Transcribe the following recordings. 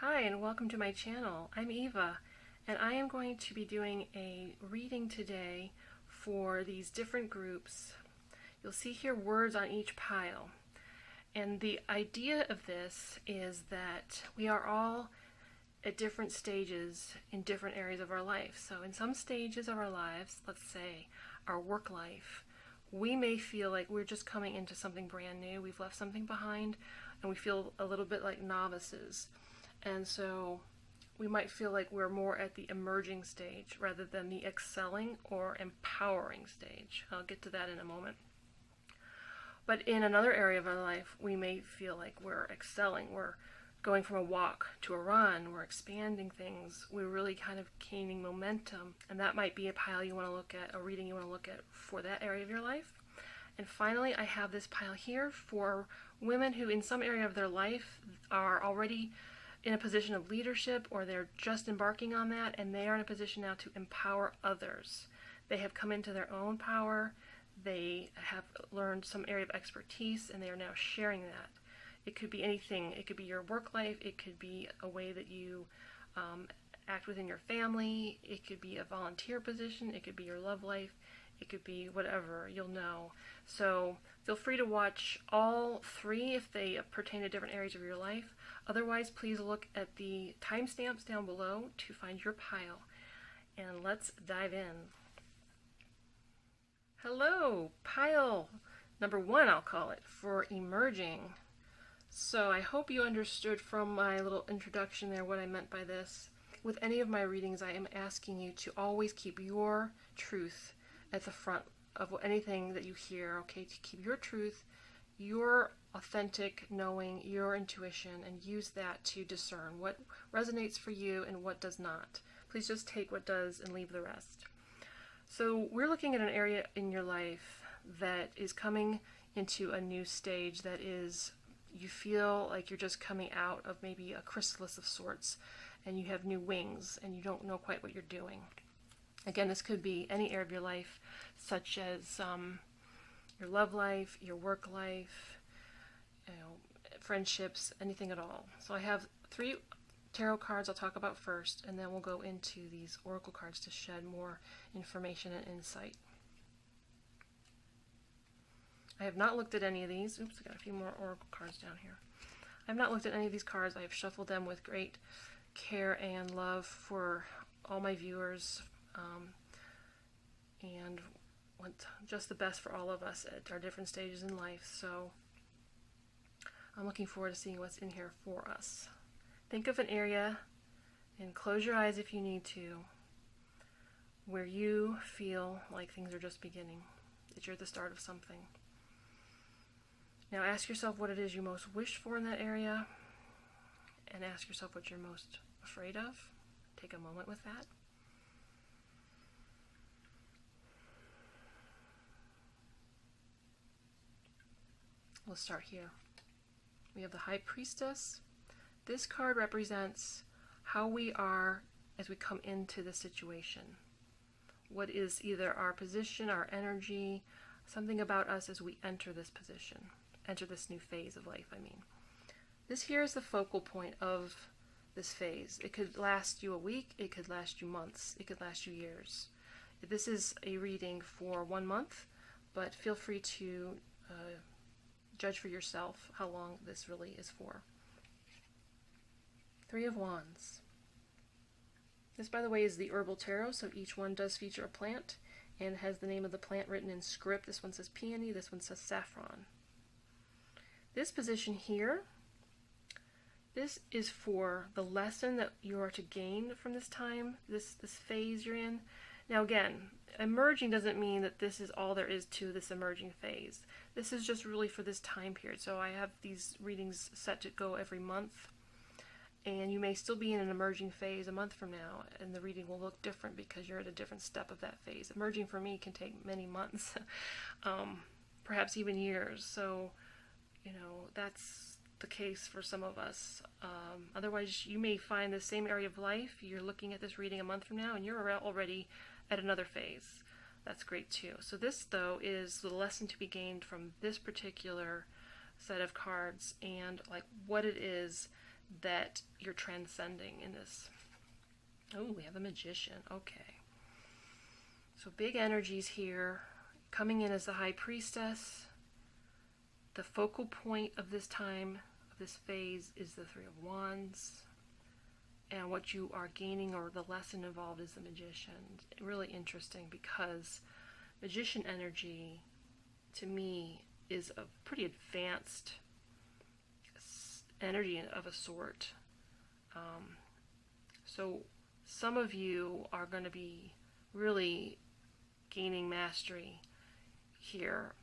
Hi and welcome to my channel. I'm Eva and I am going to be doing a reading today for these different groups. You'll see here words on each pile. And the idea of this is that we are all at different stages in different areas of our life. So in some stages of our lives, let's say our work life, we may feel like we're just coming into something brand new. We've left something behind and we feel a little bit like novices. And so we might feel like we're more at the emerging stage rather than the excelling or empowering stage. I'll get to that in a moment. But in another area of our life, we may feel like we're excelling. We're going from a walk to a run. We're expanding things. We're really kind of gaining momentum. And that might be a pile you want to look at, a reading you want to look at for that area of your life. And finally, I have this pile here for women who in some area of their life are already in a position of leadership, or they're just embarking on that, and they are in a position now to empower others. They have come into their own power, they have learned some area of expertise, and they are now sharing that. It could be anything. It could be your work life, it could be a way that you act within your family, it could be a volunteer position, it could be your love life, it could be whatever, you'll know. So feel free to watch all three if they pertain to different areas of your life. Otherwise, please look at the timestamps down below to find your pile. And let's dive in. Hello, pile number 1, I'll call it, for emerging. So I hope you understood from my little introduction there what I meant by this. With any of my readings, I am asking you to always keep your truth at the front of anything that you hear, okay? To keep your truth, your authentic knowing, your intuition, and use that to discern what resonates for you and what does not. Please just take what does and leave the rest. So we're looking at an area in your life that is coming into a new stage that is, you feel like you're just coming out of maybe a chrysalis of sorts and you have new wings and you don't know quite what you're doing. Again, this could be any area of your life, such as your love life, your work life, friendships, anything at all. So I have 3 tarot cards I'll talk about first, and then we'll go into these oracle cards to shed more information and insight. I have not looked at any of these. Oops, I got a few more oracle cards down here. I have not looked at any of these cards. I have shuffled them with great care and love for all my viewers, and want just the best for all of us at our different stages in life. So I'm looking forward to seeing what's in here for us. Think of an area, and close your eyes if you need to, where you feel like things are just beginning, that you're at the start of something. Now ask yourself what it is you most wish for in that area, and ask yourself what you're most afraid of. Take a moment with that. We'll start here. We have the High Priestess. This card represents how we are as we come into the situation. What is either our position, our energy, something about us as we enter this position, enter this new phase of life, I mean. This here is the focal point of this phase. It could last you a week, it could last you months, it could last you years. This is a reading for 1 month, but feel free to judge for yourself how long this really is for. 3 of Wands. This, by the way, is the Herbal Tarot, so each one does feature a plant and has the name of the plant written in script. This one says peony, this one says saffron. This position here, this is for the lesson that you are to gain from this time, this phase you're in. Now again, emerging doesn't mean that this is all there is to this emerging phase. This is just really for this time period. So I have these readings set to go every month, and you may still be in an emerging phase a month from now, and the reading will look different because you're at a different step of that phase. Emerging for me can take many months, perhaps even years. So, that's the case for some of us. Otherwise, you may find the same area of life, you're looking at this reading a month from now, and you're already at another phase. That's great too. So this, though, is the lesson to be gained from this particular set of cards, and like what it is that you're transcending in this. Oh, we have a magician. Okay. So big energies here. Coming in as the high priestess. The focal point of this time, of this phase, is the Three of Wands. And what you are gaining, or the lesson involved, is the magician. Really interesting, because magician energy, to me, is a pretty advanced energy of a sort. So some of you are going to be really gaining mastery here.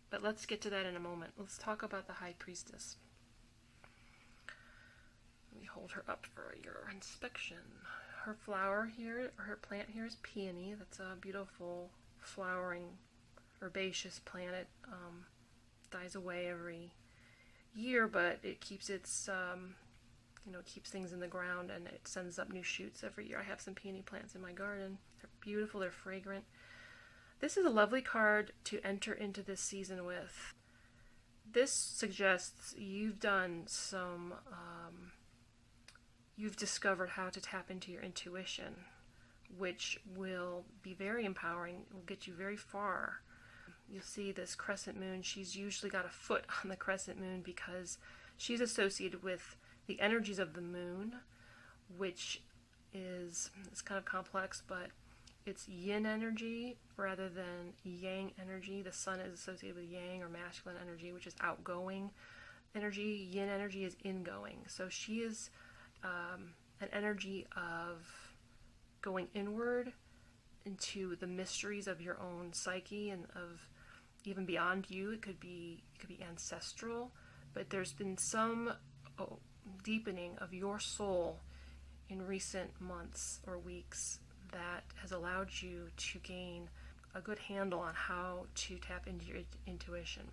But let's get to that in a moment. Let's talk about the High Priestess. Let me hold her up for your inspection. Her flower here, or her plant here, is peony. That's a beautiful flowering herbaceous plant. It dies away every year, but it keeps its keeps things in the ground, and it sends up new shoots every year. I have some peony plants in my garden. They're beautiful, they're fragrant. This is a lovely card to enter into this season with. This suggests you've done some, you've discovered how to tap into your intuition, which will be very empowering, will get you very far. You'll see this crescent moon. She's usually got a foot on the crescent moon because she's associated with the energies of the moon, which is, it's kind of complex, but it's yin energy rather than yang energy. The sun is associated with yang, or masculine energy, which is outgoing energy. Yin energy is ingoing. So she is an energy of going inward into the mysteries of your own psyche and of even beyond you. It could be ancestral, but there's been some deepening of your soul in recent months or weeks that has allowed you to gain a good handle on how to tap into your intuition.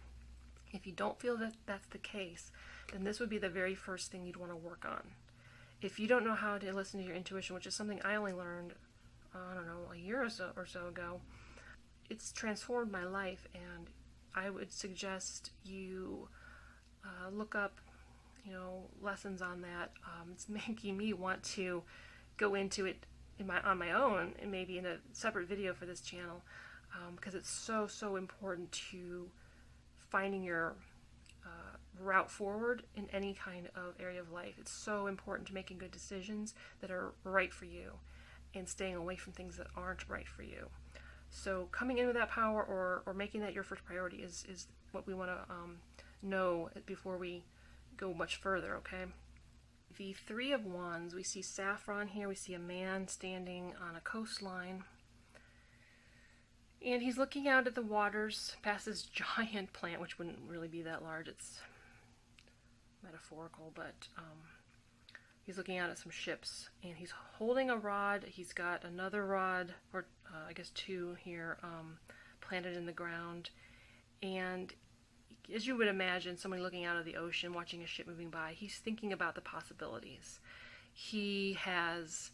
If you don't feel that that's the case, then this would be the very first thing you'd want to work on. If you don't know how to listen to your intuition, which is something I only learned, a year or so ago, it's transformed my life, and I would suggest you look up, lessons on that. It's making me want to go into it on my own, and maybe in a separate video for this channel, because it's so important to finding your route forward in any kind of area of life. It's so important to making good decisions that are right for you and staying away from things that aren't right for you. So coming in with that power, or making that your first priority, is what we want to know before we go much further, okay? The Three of Wands, we see saffron here. We see a man standing on a coastline, and he's looking out at the waters past this giant plant, which wouldn't really be that large. It's metaphorical, but he's looking out at some ships, and he's holding a rod. He's got another rod, or I guess two here, planted in the ground. And as you would imagine, somebody looking out of the ocean, watching a ship moving by, he's thinking about the possibilities. He has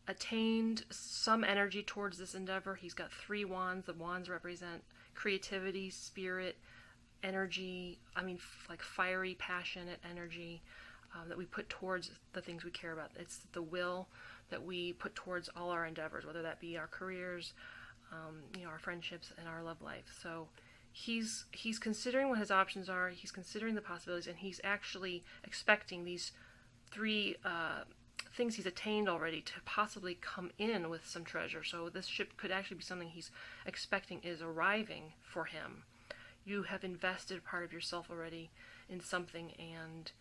attained some energy towards this endeavor. He's got three wands. The wands represent creativity, spirit, energy, like fiery, passionate energy that we put towards the things we care about. It's the will that we put towards all our endeavors, whether that be our careers, our friendships, and our love life. So he's considering what his options are. He's considering the possibilities, and he's actually expecting these three things he's attained already to possibly come in with some treasure. So this ship could actually be something he's expecting is arriving for him. You have invested part of yourself already in something, and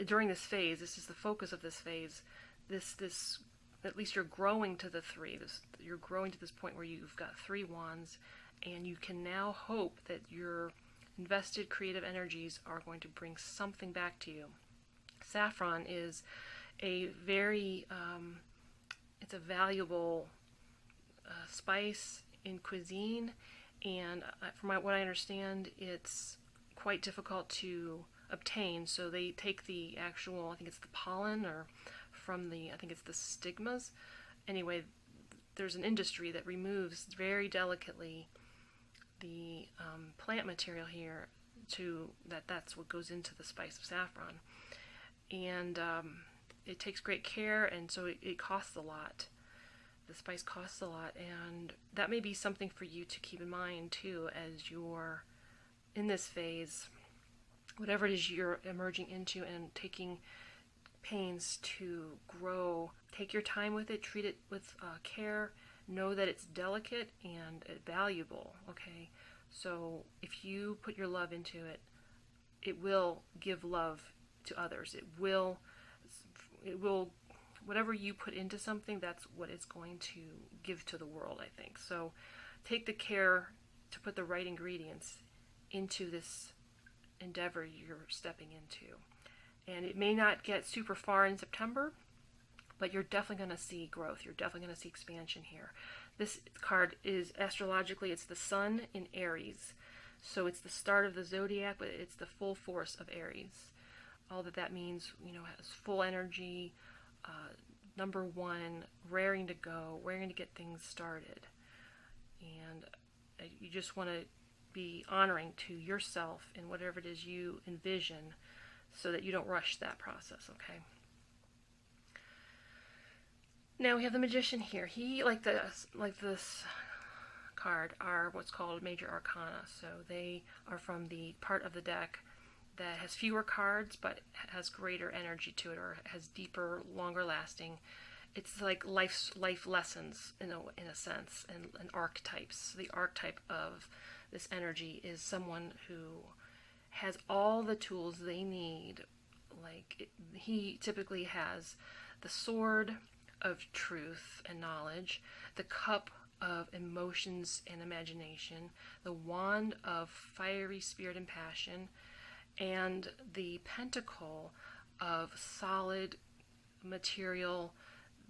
during this phase, this is the focus of this phase, this at least you're growing to the three. You're growing to this point where you've got three wands, and you can now hope that your invested creative energies are going to bring something back to you. Saffron is a very, it's a valuable spice in cuisine, and from what I understand, it's quite difficult to obtain. So they take the actual, I think it's the pollen, or from the, I think it's the stigmas. Anyway, there's an industry that removes very delicately the plant material here, that's what goes into the spice of saffron. and it takes great care, and so it costs a lot. The spice costs a lot, and that may be something for you to keep in mind too as you're in this phase, whatever it is you're emerging into and taking pains to grow. Take your time with it, treat it with care, know that it's delicate and valuable, okay? So if you put your love into it, it will give love to others. It will, whatever you put into something, that's what it's going to give to the world, I think. So take the care to put the right ingredients into this endeavor you're stepping into. And it may not get super far in September, but you're definitely going to see growth. You're definitely going to see expansion here. This card is astrologically, it's the sun in Aries. So it's the start of the zodiac, but it's the full force of Aries. All that means, has full energy, number one, raring to go, raring to get things started. And you just want to be honoring to yourself in whatever it is you envision so that you don't rush that process, okay? Now we have the Magician here. He, like this card, are what's called major arcana. So they are from the part of the deck that has fewer cards but has greater energy to it, or has deeper, longer lasting. It's like life lessons in a sense, and archetypes. The archetype of this energy is someone who has all the tools they need. He typically has the sword of truth and knowledge, the cup of emotions and imagination, the wand of fiery spirit and passion, and the pentacle of solid material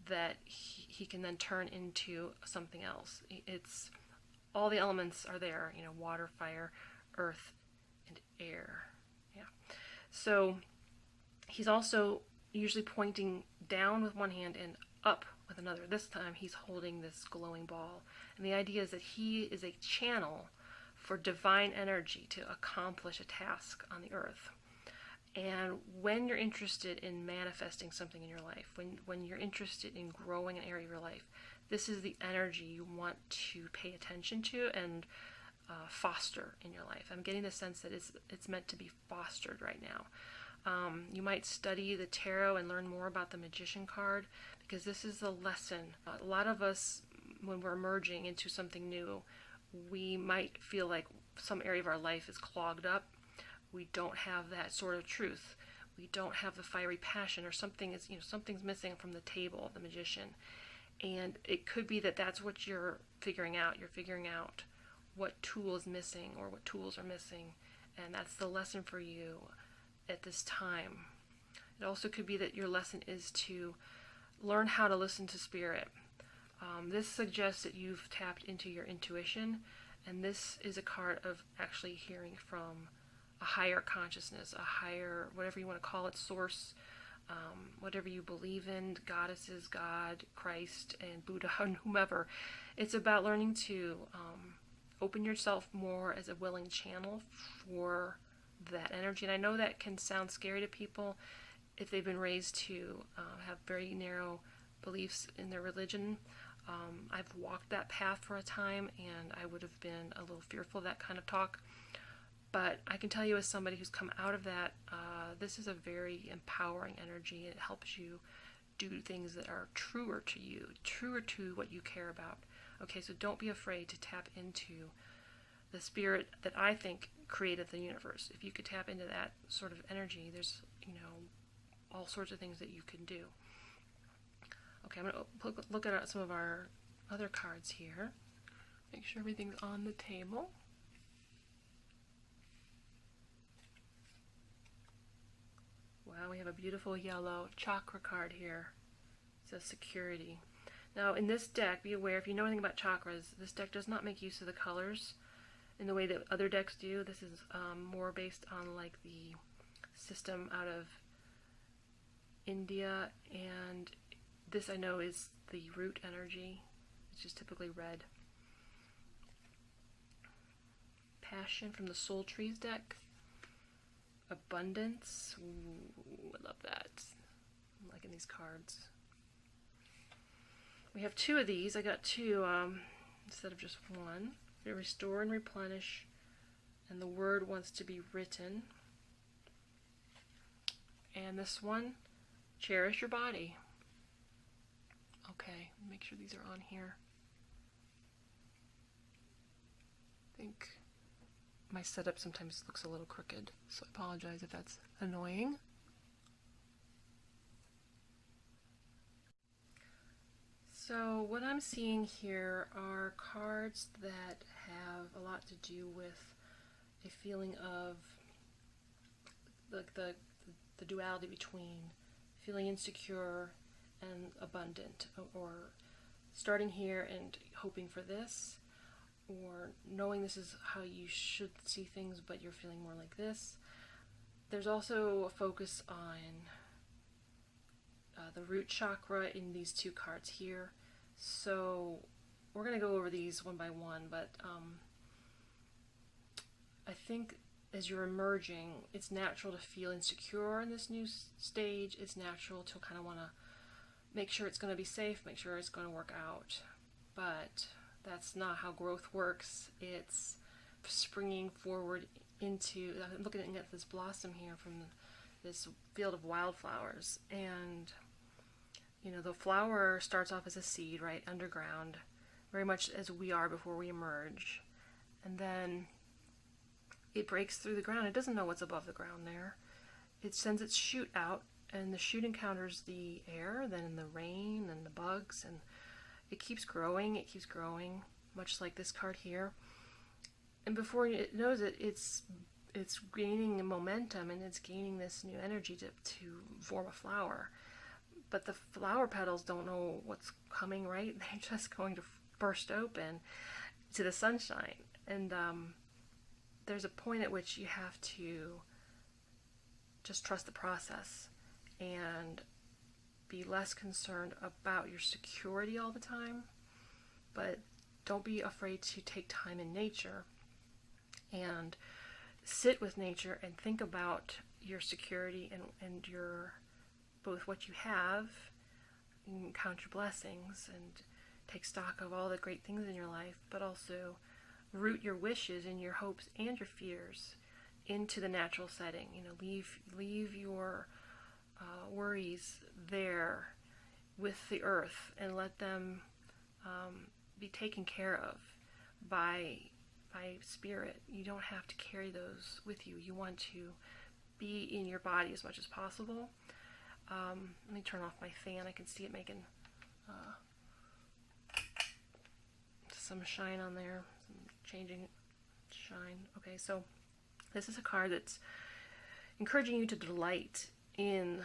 that he can then turn into something else. It's all the elements are there, water, fire, earth, and air. Yeah. So he's also usually pointing down with one hand and up with another. This time he's holding this glowing ball. And the idea is that he is a channel for divine energy to accomplish a task on the earth. And when you're interested in manifesting something in your life, when you're interested in growing an area of your life, this is the energy you want to pay attention to and foster in your life. I'm getting the sense that it's meant to be fostered right now. You might study the tarot and learn more about the Magician card, because this is the lesson. A lot of us, when we're emerging into something new, we might feel like some area of our life is clogged up. We don't have that sort of truth. We don't have the fiery passion, or something's missing from the table of the Magician. And it could be that that's what you're figuring out. You're figuring out what tool is missing or what tools are missing. And that's the lesson for you at this time. It also could be that your lesson is to learn how to listen to spirit. This suggests that you've tapped into your intuition, and this is a card of actually hearing from a higher consciousness, a higher, whatever you want to call it, source, whatever you believe in, goddesses, God, Christ, and Buddha, and whomever. It's about learning to open yourself more as a willing channel for that energy. And I know that can sound scary to people if they've been raised to have very narrow beliefs in their religion. I've walked that path for a time, and I would have been a little fearful of that kind of talk. But I can tell you, as somebody who's come out of that, this is a very empowering energy. It helps you do things that are truer to you, truer to what you care about. Okay, so don't be afraid to tap into the spirit that I think created the universe. If you could tap into that sort of energy, there's, all sorts of things that you can do. Okay, I'm going to look at some of our other cards here. Make sure everything's on the table. Wow, we have a beautiful yellow chakra card here. It says security. Now, in this deck, be aware, if you know anything about chakras, this deck does not make use of the colors in the way that other decks do. This is more based on like the system out of India, and this I know is the root energy, which is typically red. Passion from the Soul Trees deck. abundance. Ooh, I love that. I'm liking these cards. We have 2 of these. I got 2 instead of just 1. Restore and replenish, and the word wants to be written. And this one, cherish your body. Okay, make sure these are on here. I think my setup sometimes looks a little crooked, so I apologize if that's annoying. So what I'm seeing here are cards that have a lot to do with a feeling of the duality between feeling insecure and abundant, or starting here and hoping for this, or knowing this is how you should see things but you're feeling more like this. There's also a focus on the root chakra in these 2 cards here. So we're going to go over these one by one, but I think as you're emerging, it's natural to feel insecure in this new stage. It's natural to kind of want to make sure it's going to be safe, make sure it's going to work out. But that's not how growth works. It's springing forward into, I'm looking at this blossom here from this field of wildflowers, and you know, the flower starts off as a seed, right, underground, very much as we are before we emerge, and then it breaks through the ground. It doesn't know what's above the ground there. It sends its shoot out, and the shoot encounters the air, then the rain and the bugs, and it keeps growing, much like this card here. And before it knows it, it's gaining momentum, and it's gaining this new energy to form a flower. But the flower petals don't know what's coming, right? They're just going to burst open to the sunshine. And there's a point at which you have to just trust the process and be less concerned about your security all the time, but don't be afraid to take time in nature and sit with nature and think about your security and your both what you have, and count your blessings and take stock of all the great things in your life, but also root your wishes and your hopes and your fears into the natural setting. You know, leave your worries there with the earth and let them be taken care of by spirit. You don't have to carry those with you. You want to be in your body as much as possible. Let me turn off my fan. I can see it making some shine on there, some changing shine. Okay, so this is a card that's encouraging you to delight in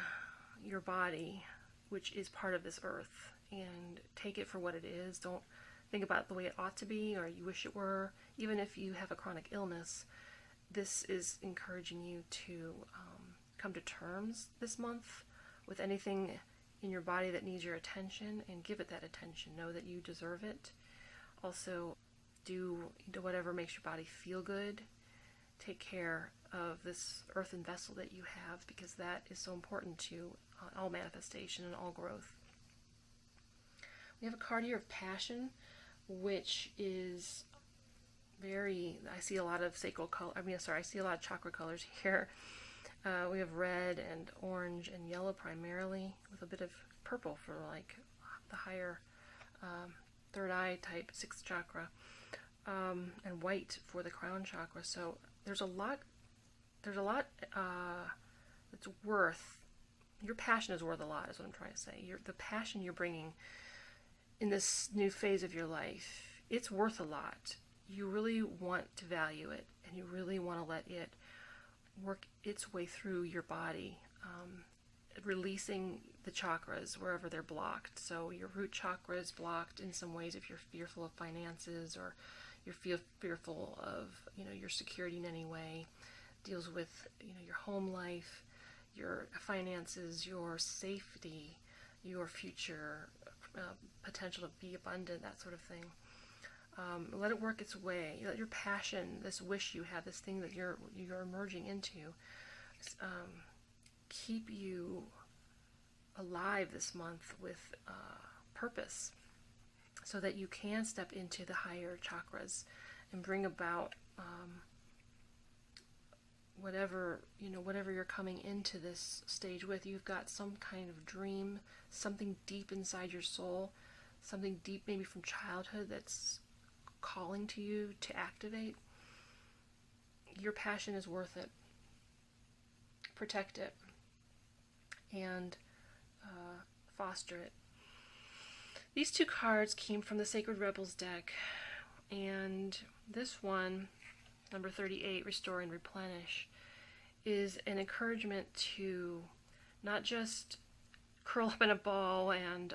your body, which is part of this earth, and take it for what it is. Don't think about the way it ought to be or you wish it were. Even if you have a chronic illness, this is encouraging you to come to terms this month with anything in your body that needs your attention, and give it that attention. Know that you deserve it. Also, do whatever makes your body feel good. Take care of this earthen vessel that you have, because that is so important to all manifestation and all growth. We have a card here of passion, which is I see a lot of I see a lot of chakra colors here. We have red and orange and yellow primarily, with a bit of purple for like the higher third eye type 6th chakra, and white for the crown chakra. So there's a lot that's worth, your passion is worth a lot, is what I'm trying to say. The passion you're bringing in this new phase of your life, it's worth a lot. You really want to value it, and you really want to let it work its way through your body, releasing the chakras wherever they're blocked. So your root chakra is blocked in some ways if you're fearful of finances, or you're fearful of your security in any way. Deals with your home life, your finances, your safety, your future potential to be abundant, that sort of thing. Let it work its way. Let your passion, this wish you have, this thing that you're emerging into, keep you alive this month with purpose, so that you can step into the higher chakras and bring about whatever you're coming into this stage with. You've got some kind of dream, something deep inside your soul, something deep maybe from childhood that's calling to you to activate. Your passion is worth it. Protect it and foster it. These two cards came from the Sacred Rebels deck, and this one, number 38, Restore and Replenish, is an encouragement to not just curl up in a ball and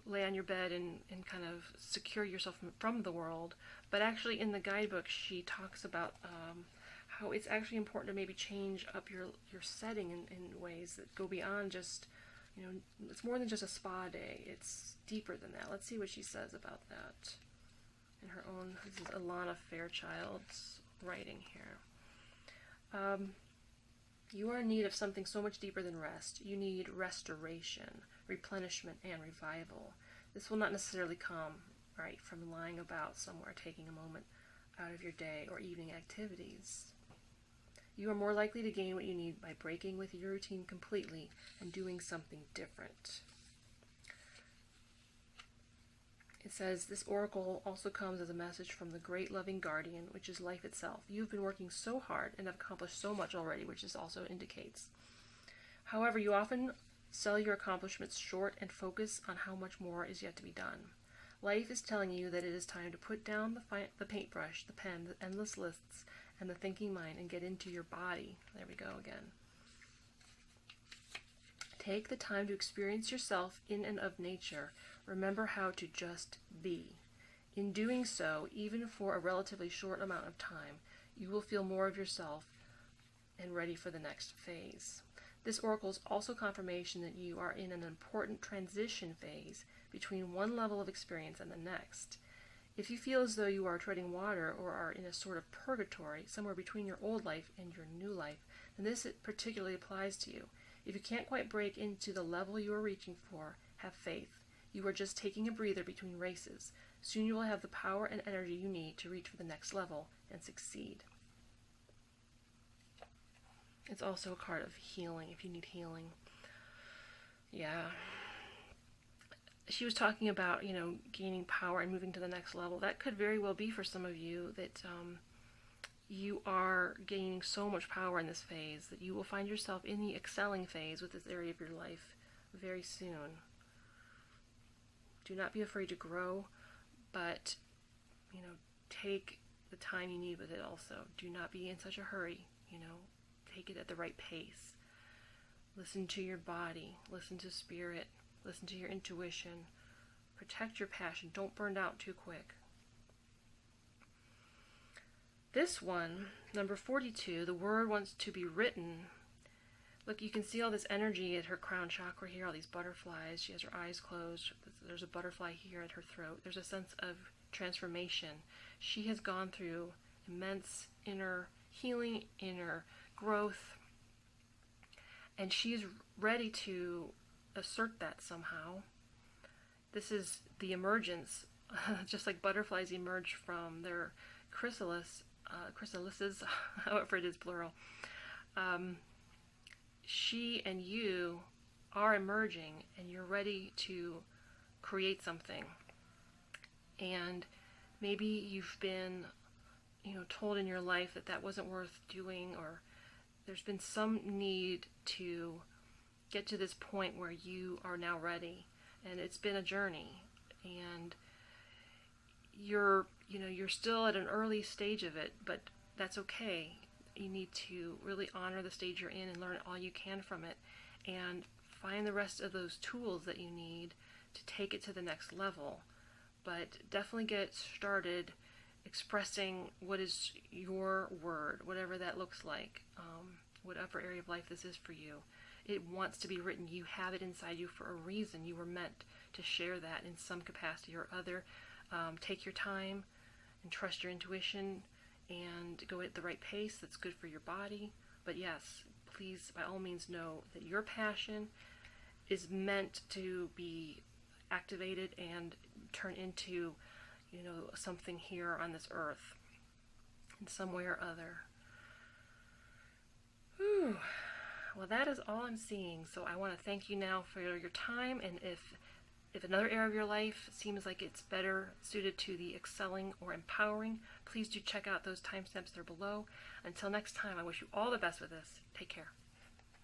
lay on your bed and kind of secure yourself from the world, but actually in the guidebook she talks about how it's actually important to maybe change up your setting in ways that go beyond just, it's more than just a spa day. It's deeper than that. Let's see what she says about that in her own. This is Alana Fairchild's writing here. You are in need of something so much deeper than rest. You need restoration, replenishment, and revival. This will not necessarily come from lying about somewhere, taking a moment out of your day or evening activities. You are more likely to gain what you need by breaking with your routine completely and doing something different. It says, this oracle also comes as a message from the great loving guardian, which is life itself. You've been working so hard and have accomplished so much already, which this also indicates. However, you often sell your accomplishments short and focus on how much more is yet to be done. Life is telling you that it is time to put down the paintbrush, the pen, the endless lists, and the thinking mind, and get into your body. There we go again. Take the time to experience yourself in and of nature. Remember how to just be. In doing so, even for a relatively short amount of time, you will feel more of yourself and ready for the next phase. This oracle is also confirmation that you are in an important transition phase between one level of experience and the next. If you feel as though you are treading water or are in a sort of purgatory, somewhere between your old life and your new life, then this particularly applies to you. If you can't quite break into the level you are reaching for, have faith. You are just taking a breather between races. Soon you will have the power and energy you need to reach for the next level and succeed. It's also a card of healing, if you need healing. Yeah. She was talking about, gaining power and moving to the next level. That could very well be for some of you that you are gaining so much power in this phase that you will find yourself in the excelling phase with this area of your life very soon. Do not be afraid to grow, but, take the time you need with it also. Do not be in such a hurry, take it at the right pace. Listen to your body, listen to spirit, listen to your intuition. Protect your passion. Don't burn out too quick. This one, number 42, the word wants to be written. Look, you can see all this energy at her crown chakra here, all these butterflies. She has her eyes closed. There's a butterfly here at her throat. There's a sense of transformation. She has gone through immense inner healing, inner growth, and she's ready to assert that somehow. This is the emergence, just like butterflies emerge from their chrysalises, however it is plural. She and you are emerging, and you're ready to create something. And maybe you've been, told in your life that wasn't worth doing, or there's been some need to get to this point where you are now ready. And it's been a journey, and you're still at an early stage of it, but that's okay. You need to really honor the stage you're in and learn all you can from it, and find the rest of those tools that you need to take it to the next level. But definitely get started expressing what is your word, whatever that looks like, whatever area of life this is for you. It wants to be written. You have it inside you for a reason. You were meant to share that in some capacity or other. Take your time and trust your intuition and go at the right pace that's good for your body. But yes, please by all means know that your passion is meant to be activated and turn into, something here on this earth in some way or other. Whew. Well, that is all I'm seeing. So I want to thank you now for your time. And if another area of your life seems like it's better suited to the excelling or empowering, please do check out those timestamps there below. Until next time, I wish you all the best with this. Take care.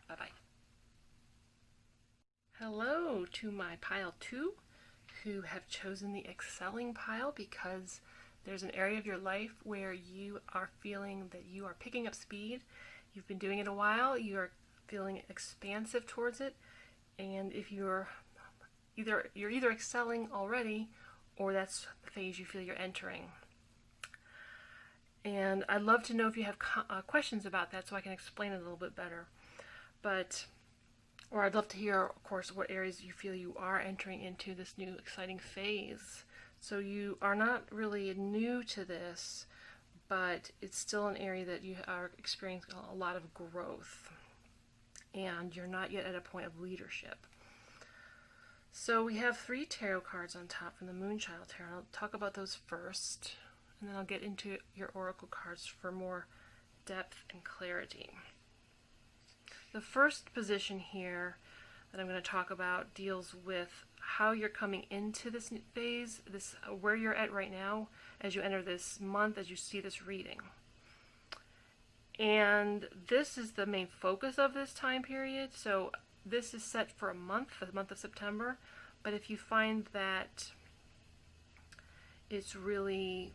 Bye-bye. Hello to my pile 2 who have chosen the excelling pile because there's an area of your life where you are feeling that you are picking up speed. You've been doing it a while. You are feeling expansive towards it. And if you're either excelling already or that's the phase you feel you're entering. And I'd love to know if you have questions about that so I can explain it a little bit better. Or I'd love to hear, of course, what areas you feel you are entering into this new exciting phase. So you are not really new to this, but it's still an area that you are experiencing a lot of growth. And you're not yet at a point of leadership. So we have 3 tarot cards on top from the Moonchild Tarot. I'll talk about those first, and then I'll get into your oracle cards for more depth and clarity. The first position here that I'm going to talk about deals with how you're coming into this phase, where you're at right now as you enter this month, as you see this reading. And this is the main focus of this time period. So this is set for the month of September. But if you find that it's really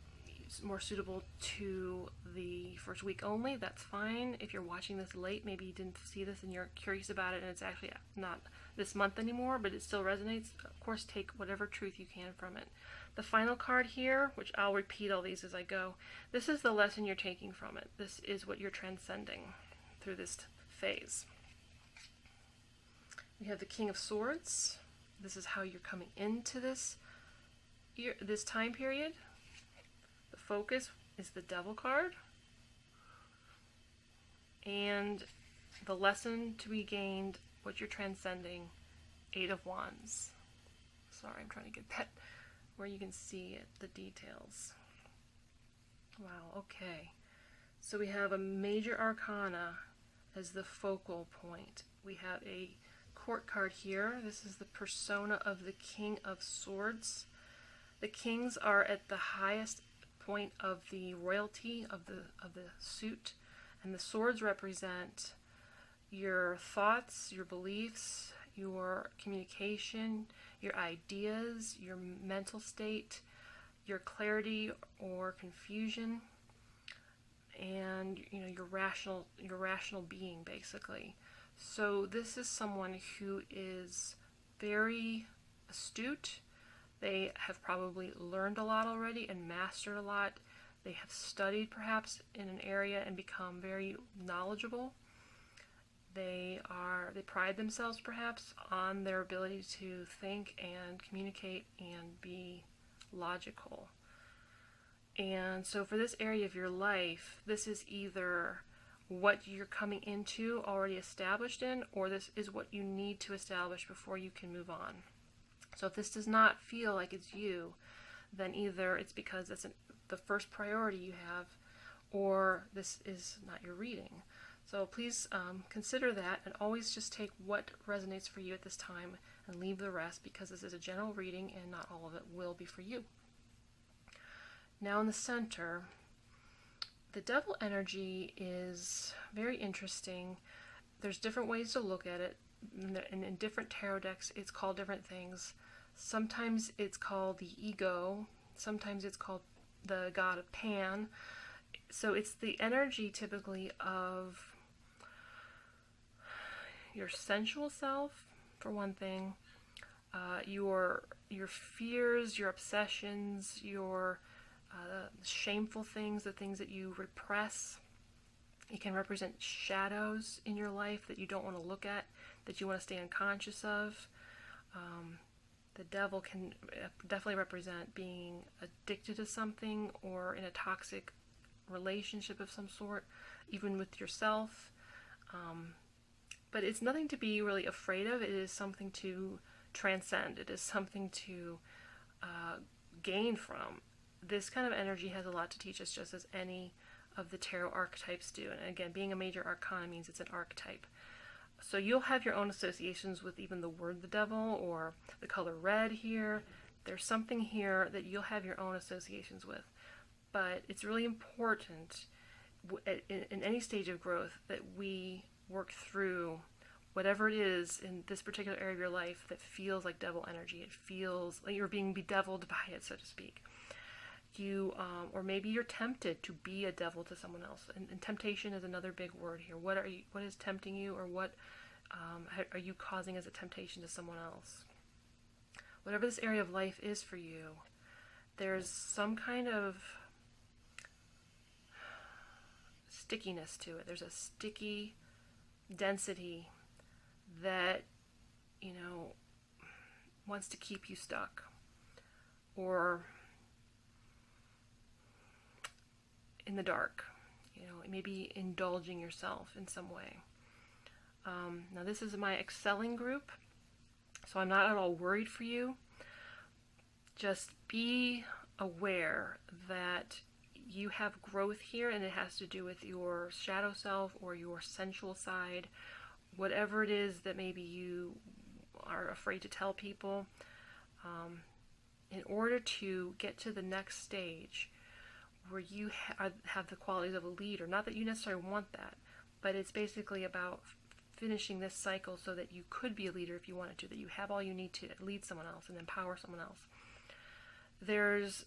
more suitable to the first week only, that's fine. If you're watching this late, maybe you didn't see this and you're curious about it and it's actually not this month anymore, but it still resonates, of course, take whatever truth you can from it. The final card here, which I'll repeat all these as I go, this is the lesson you're taking from it. This is what you're transcending through this phase. We have the King of Swords. This is how you're coming into this time period. The focus is the Devil card. And the lesson to be gained, what you're transcending, 8 of Wands. Sorry, I'm trying to get that where you can see it, the details. Wow, okay. So we have a major arcana as the focal point. We have a court card here. This is the persona of the King of Swords. The kings are at the highest point of the royalty of the suit, and the swords represent your thoughts, your beliefs, your communication, your ideas, your mental state, your clarity or confusion, and your rational being, basically. So this is someone who is very astute. They have probably learned a lot already and mastered a lot. They have studied perhaps in an area and become very knowledgeable. They pride themselves perhaps on their ability to think and communicate and be logical. And so for this area of your life, this is either what you're coming into already established in, or this is what you need to establish before you can move on. So if this does not feel like it's you, then either it's because it's the first priority you have, or this is not your reading. So please consider that, and always just take what resonates for you at this time and leave the rest, because this is a general reading and not all of it will be for you. Now in the center, the Devil energy is very interesting. There's different ways to look at it, and in different tarot decks it's called different things. Sometimes it's called the ego, sometimes it's called the god of Pan. So it's the energy typically of your sensual self, for one thing, your fears, your obsessions, your shameful things, the things that you repress. It can represent shadows in your life that you don't want to look at, that you want to stay unconscious of. The Devil can definitely represent being addicted to something or in a toxic relationship of some sort, even with yourself. But it's nothing to be really afraid of. It is something to transcend. It is something to gain from. This kind of energy has a lot to teach us, just as any of the tarot archetypes do. And again, being a major arcana means it's an archetype. So you'll have your own associations with even the word the devil or the color red here. There's something here that you'll have your own associations with. But it's really important in any stage of growth that we work through whatever it is in this particular area of your life that feels like devil energy. It feels like you're being bedeviled by it, so to speak. Or maybe you're tempted to be a devil to someone else. And temptation is another big word here. What is tempting you, or what are you causing as a temptation to someone else? Whatever this area of life is for you, there's some kind of stickiness to it. There's a sticky density that, wants to keep you stuck, or in the dark, maybe indulging yourself in some way. Now this is my excelling group, so I'm not at all worried for you. Just be aware that you have growth here, and it has to do with your shadow self or your sensual side, whatever it is that maybe you are afraid to tell people. In order to get to the next stage where you have the qualities of a leader, not that you necessarily want that, but it's basically about finishing this cycle so that you could be a leader if you wanted to, that you have all you need to lead someone else and empower someone else. There's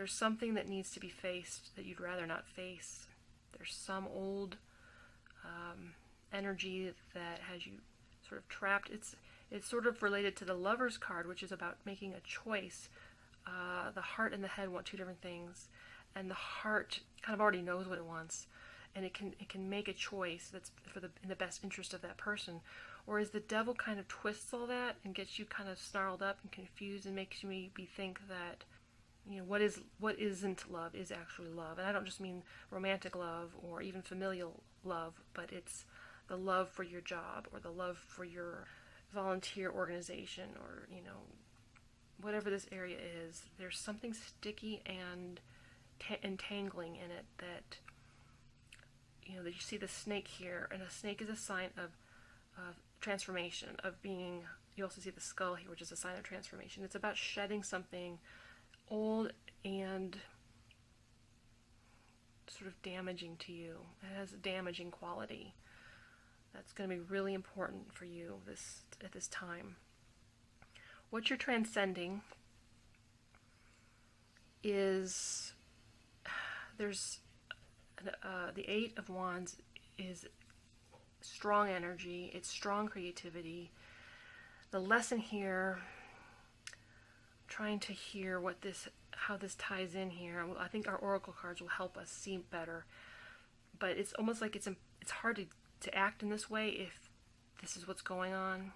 something that needs to be faced that you'd rather not face. There's some old energy that has you sort of trapped. It's sort of related to the Lover's card, which is about making a choice. The heart and the head want two different things, and the heart kind of already knows what it wants, and it can make a choice that's in the best interest of that person. Whereas the devil kind of twists all that and gets you kind of snarled up and confused and makes me think that what isn't love is actually love. And I don't just mean romantic love or even familial love, but it's the love for your job or the love for your volunteer organization, or whatever this area is. There's something sticky and entangling in it that that you see the snake here, and a snake is a sign of transformation, of being. You also see the skull here, which is a sign of transformation. It's about shedding something old and sort of damaging to you. It has a damaging quality. That's going to be really important for you at this time. What you're transcending is there's the Eight of Wands is strong energy. It's strong creativity. The lesson here, trying to hear how this ties in here. I think our oracle cards will help us see better. But it's almost like it's hard to act in this way if this is what's going on.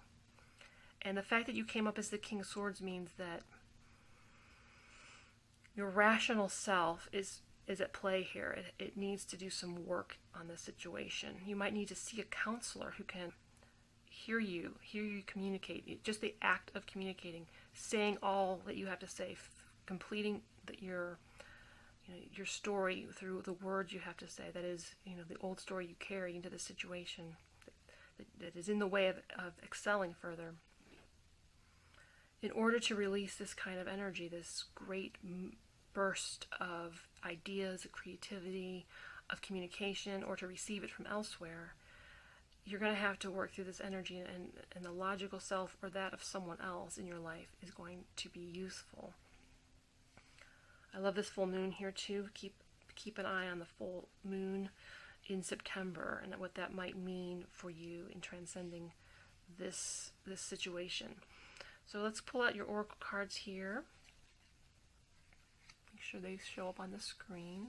And the fact that you came up as the King of Swords means that your rational self is at play here. It needs to do some work on this situation. You might need to see a counselor who can hear you communicate. Just the act of communicating, saying all that you have to say, completing your story through the words you have to say. That is, the old story you carry into the situation that is in the way of excelling further. In order to release this kind of energy, this great burst of ideas, of creativity, of communication, or to receive it from elsewhere, you're going to have to work through this energy, and the logical self or that of someone else in your life is going to be useful. I love this full moon here too. Keep an eye on the full moon in September and what that might mean for you in transcending this situation. So let's pull out your oracle cards here. Make sure they show up on the screen.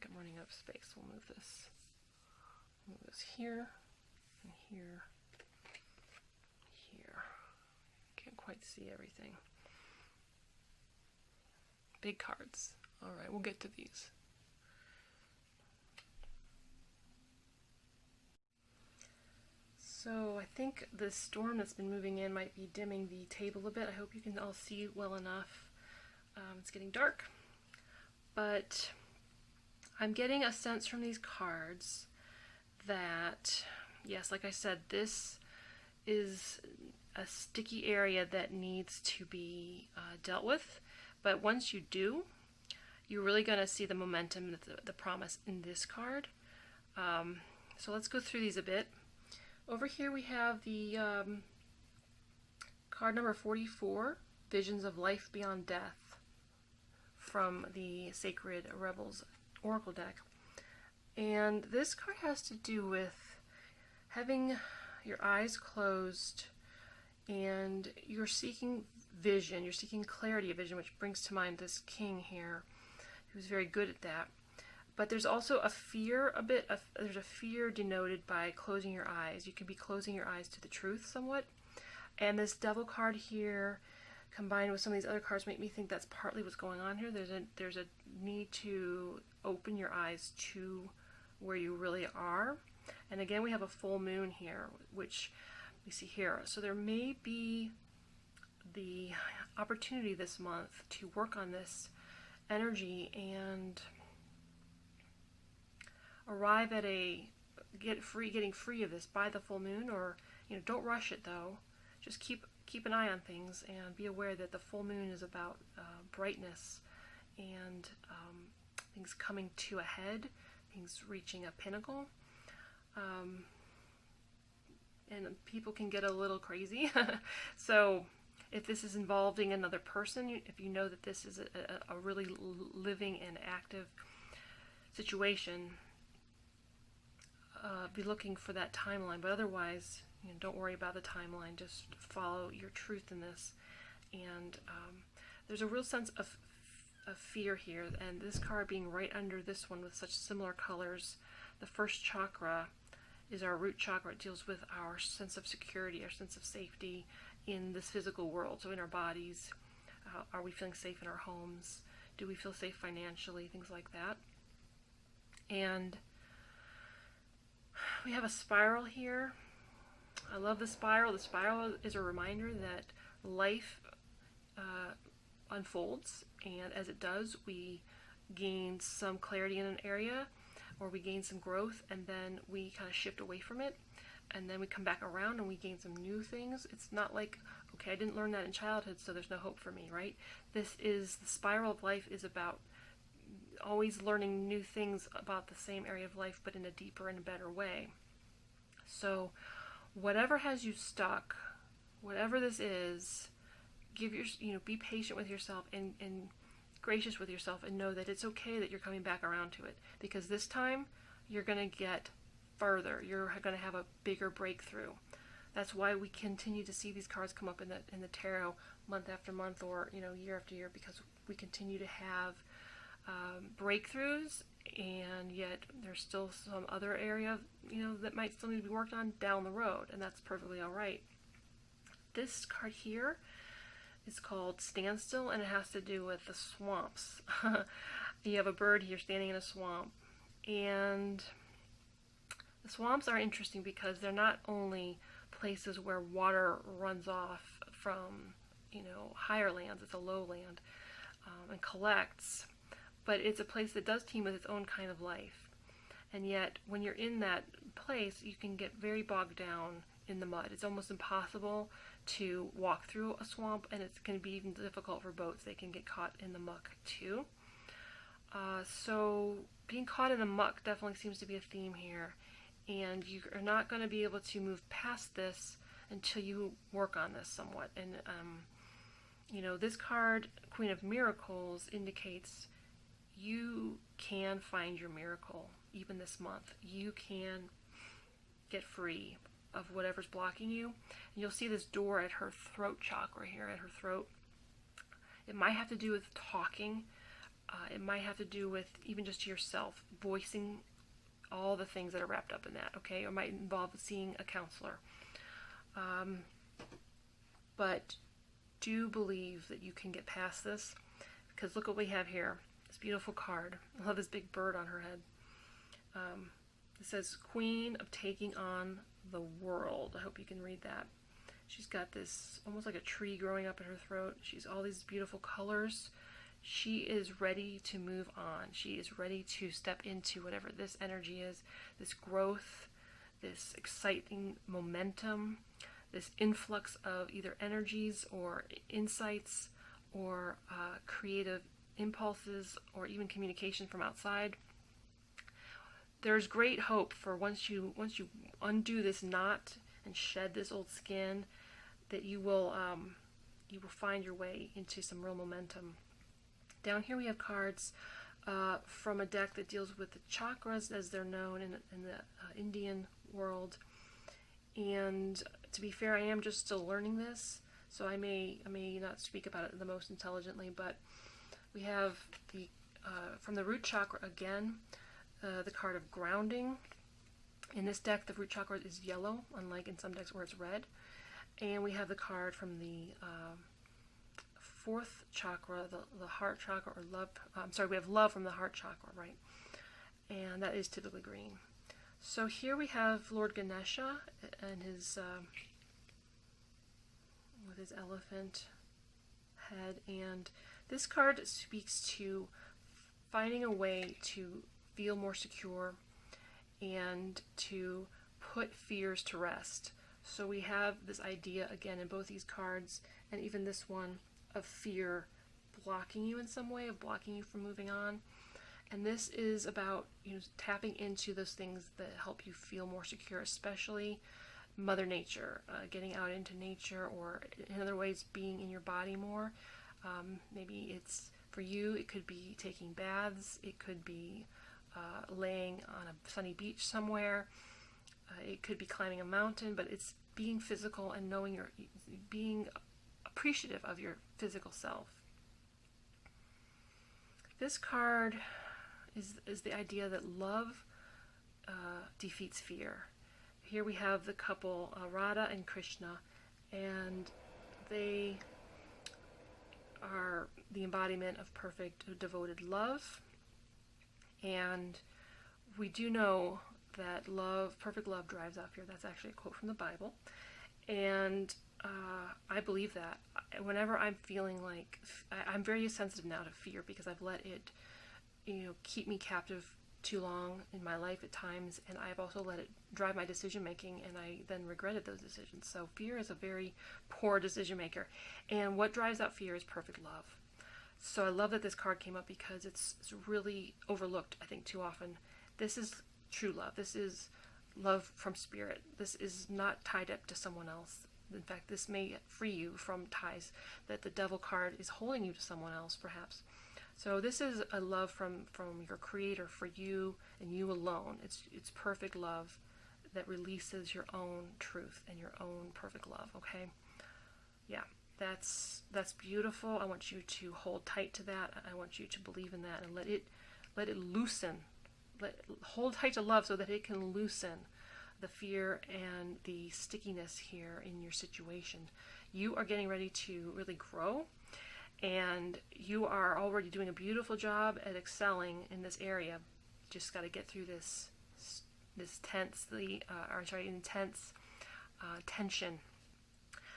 think I'm running out of space. We'll move this. Move this here and here. Here. Can't quite see everything. Big cards. All right, we'll get to these. So I think the storm that's been moving in might be dimming the table a bit. I hope you can all see well enough. It's getting dark, but I'm getting a sense from these cards that, yes, like I said, this is a sticky area that needs to be dealt with. But once you do, you're really going to see the momentum, the promise in this card. So let's go through these a bit. Over here we have the card number 44, Visions of Life Beyond Death, from the Sacred Rebels Oracle deck. And this card has to do with having your eyes closed and you're seeking vision, you're seeking clarity of vision, which brings to mind this king here who's very good at that. But there's also a fear, there's a fear denoted by closing your eyes. You can be closing your eyes to the truth somewhat. And this devil card here, combined with some of these other cards, make me think that's partly what's going on here. There's a need to open your eyes to where you really are. And again, we have a full moon here, which we see here. So there may be the opportunity this month to work on this energy and arrive at getting free of this by the full moon. Or, don't rush it though. Just keep an eye on things and be aware that the full moon is about brightness and things coming to a head, things reaching a pinnacle. And people can get a little crazy. So if this is involving another person, if you know that this is a really living and active situation, be looking for that timeline. But otherwise, don't worry about the timeline. Just follow your truth in this. And there's a real sense of fear here. And this card being right under this one with such similar colors, the first chakra is our root chakra. It deals with our sense of security, our sense of safety in this physical world. So in our bodies, are we feeling safe in our homes? Do we feel safe financially? Things like that. And we have a spiral here. I love the spiral. The spiral is a reminder that life unfolds, and as it does, we gain some clarity in an area, or we gain some growth, and then we kind of shift away from it, and then we come back around and we gain some new things. It's not like, okay, I didn't learn that in childhood, so there's no hope for me, right? The spiral of life is about always learning new things about the same area of life, but in a deeper and a better way. So whatever has you stuck, whatever this is, be patient with yourself and gracious with yourself, and know that it's okay that you're coming back around to it, because this time you're going to get further. You're going to have a bigger breakthrough. That's why we continue to see these cards come up in the tarot month after month, or year after year, because we continue to have breakthroughs, and yet there's still some other area that might still need to be worked on down the road, and that's perfectly all right. This card here is called Standstill, and it has to do with the swamps. You have a bird here standing in a swamp, and the swamps are interesting because they're not only places where water runs off from higher lands, it's a lowland, and collects, but it's a place that does teem with its own kind of life. And yet when you're in that place, you can get very bogged down in the mud. It's almost impossible to walk through a swamp, and it can be even difficult for boats. They can get caught in the muck too. So being caught in the muck definitely seems to be a theme here, and you are not going to be able to move past this until you work on this somewhat. And this card, Queen of Miracles, indicates you can find your miracle even this month. You can get free of whatever's blocking you. And you'll see this door at her throat chakra here, at her throat. It might have to do with talking. It might have to do with even just yourself, voicing all the things that are wrapped up in that, okay? Or might involve seeing a counselor. But do believe that you can get past this, because look what we have here. This beautiful card. I love this big bird on her head. It says, Queen of Taking on the World. I hope you can read that. She's got this almost like a tree growing up in her throat. She's all these beautiful colors. She is ready to move on. She is ready to step into whatever this energy is, this growth, this exciting momentum, this influx of either energies or insights or creative impulses or even communication from outside. There's great hope for once you undo this knot and shed this old skin, that you will find your way into some real momentum. Down here we have cards from a deck that deals with the chakras as they're known in the Indian world. And to be fair, I am just still learning this, so I may not speak about it the most intelligently. But we have the from the root chakra again, the card of grounding. In this deck, the root chakra is yellow, unlike in some decks where it's red. And we have the card from the fourth chakra, the heart chakra, or love. We have love from the heart chakra, right? And that is typically green. So here we have Lord Ganesha and his with his elephant head, and this card speaks to finding a way to feel more secure and to put fears to rest. So we have this idea again in both these cards, and even this one, of fear blocking you in some way, of blocking you from moving on. And this is about tapping into those things that help you feel more secure, especially Mother Nature, getting out into nature, or in other ways being in your body more. Maybe it's for you, it could be taking baths, it could be laying on a sunny beach somewhere, it could be climbing a mountain, but it's being physical and knowing being appreciative of your physical self. This card is the idea that love defeats fear. Here we have the couple, Radha and Krishna, and they are the embodiment of perfect, devoted love. And we do know that love, perfect love, drives out fear. That's actually a quote from the Bible. And I believe that. Whenever I'm feeling like, I'm very sensitive now to fear, because I've let it keep me captive too long in my life at times, and I've also let it drive my decision making, and I then regretted those decisions. So fear is a very poor decision maker, and what drives out fear is perfect love. So I love that this card came up, because it's really overlooked, I think, too often. This is true love. This is love from spirit. This is not tied up to someone else. In fact, this may free you from ties that the devil card is holding you to someone else, perhaps. So this is a love from your creator for you and you alone. It's perfect love that releases your own truth and your own perfect love, okay? Yeah, that's beautiful. I want you to hold tight to that. I want you to believe in that and let it loosen. Hold tight to love so that it can loosen the fear and the stickiness here in your situation. You are getting ready to really grow, and you are already doing a beautiful job at excelling in this area. Just got to get through this intense tension.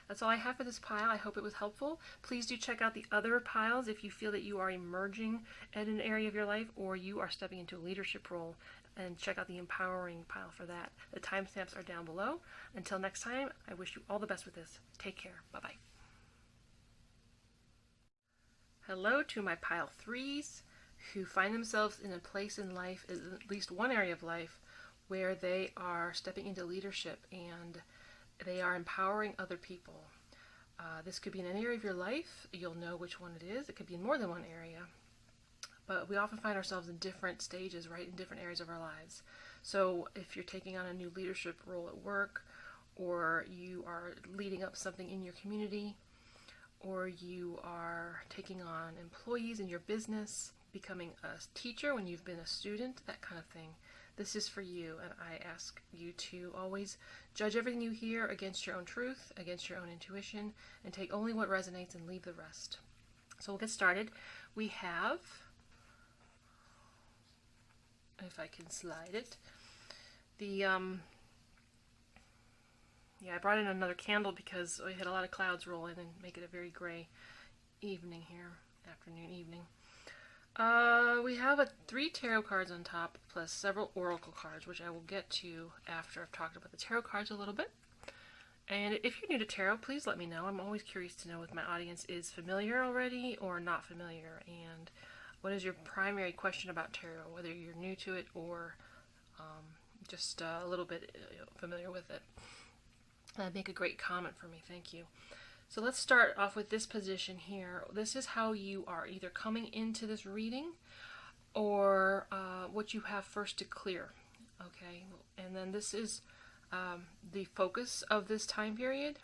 That's all I have for this pile. I hope it was helpful. Please do check out the other piles if you feel that you are emerging in an area of your life, or you are stepping into a leadership role, and check out the empowering pile for that. The timestamps are down below. Until next time, I wish you all the best with this. Take care. Bye-bye. Hello to my pile threes who find themselves in a place in life, at least one area of life, where they are stepping into leadership and they are empowering other people. This could be in any area of your life. You'll know which one it is. It could be in more than one area. But we often find ourselves in different stages, right, in different areas of our lives. So if you're taking on a new leadership role at work, or you are leading up something in your community, or you are taking on employees in your business, becoming a teacher, when you've been a student, that kind of thing. This is for you, and I ask you to always judge everything you hear against your own truth, against your own intuition, and take only what resonates and leave the rest. So we'll get started. We have, if I can slide it, I brought in another candle because we had a lot of clouds roll in and make it a very gray evening here, afternoon, evening. We have 3 tarot cards on top, plus several oracle cards, which I will get to after I've talked about the tarot cards a little bit. And if you're new to tarot, please let me know. I'm always curious to know if my audience is familiar already or not familiar, and what is your primary question about tarot, whether you're new to it or just a little bit familiar with it. That'd make a great comment for me. Thank you. So let's start off with this position here. This is how you are either coming into this reading or what you have first to clear. Okay, and then this is the focus of this time period.